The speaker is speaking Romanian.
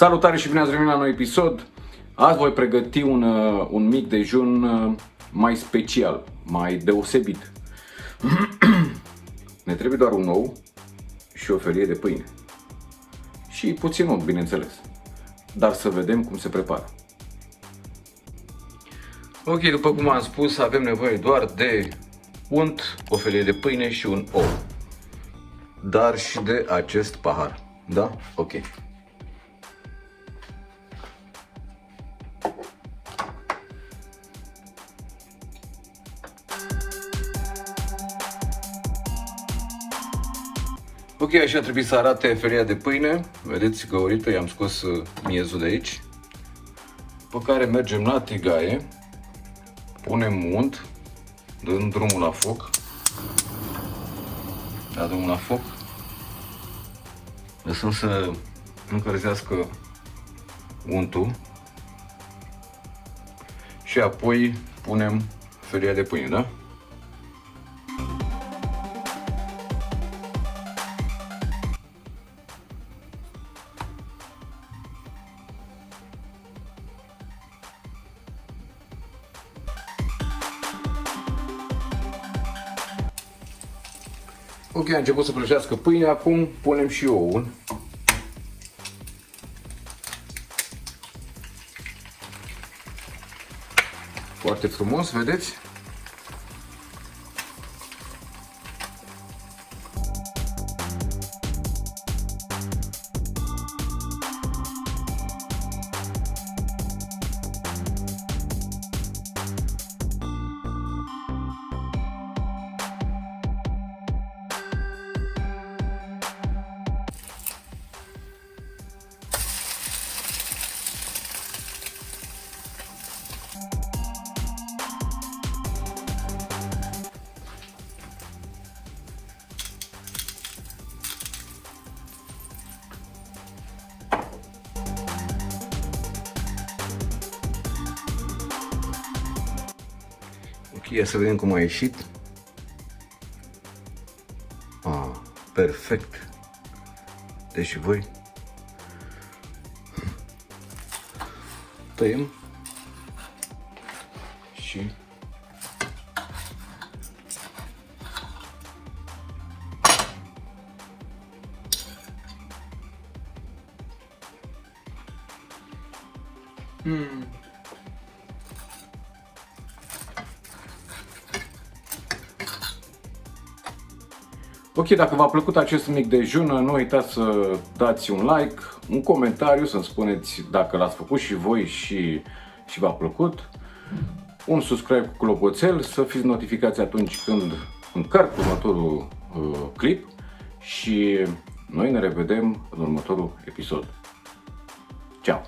Salutare și bine ați venit la un nou episod. Azi voi pregăti un mic dejun mai special, mai deosebit. Ne trebuie doar un ou și o felie de pâine. Și puțin unt, bineînțeles. Dar să vedem cum se prepară. Ok, după cum am spus, avem nevoie doar de unt, o felie de pâine și un ou. Dar și de acest pahar. Da? Ok. Ok, așa trebuie să arate felia de pâine. Vedeți, găurită, i-am scos miezul de aici. După care mergem la tigaie. Punem unt, dăm drumul la foc. Da, drumul la foc. Lăsăm să încălzească untul. Și apoi punem felia de pâine, da? Ok, a început să prăjească pâinea, acum punem și oul. Foarte frumos, vedeți? Ok, ia să vedem cum a ieșit. Perfect. Deci și voi. Tăiem. Și Ok, dacă v-a plăcut acest mic dejun, nu uitați să dați un like, un comentariu, să-mi spuneți dacă l-ați făcut și voi și v-a plăcut. Un subscribe cu clopoțel, să fiți notificați atunci când încarc următorul clip și noi ne revedem în următorul episod. Ciao!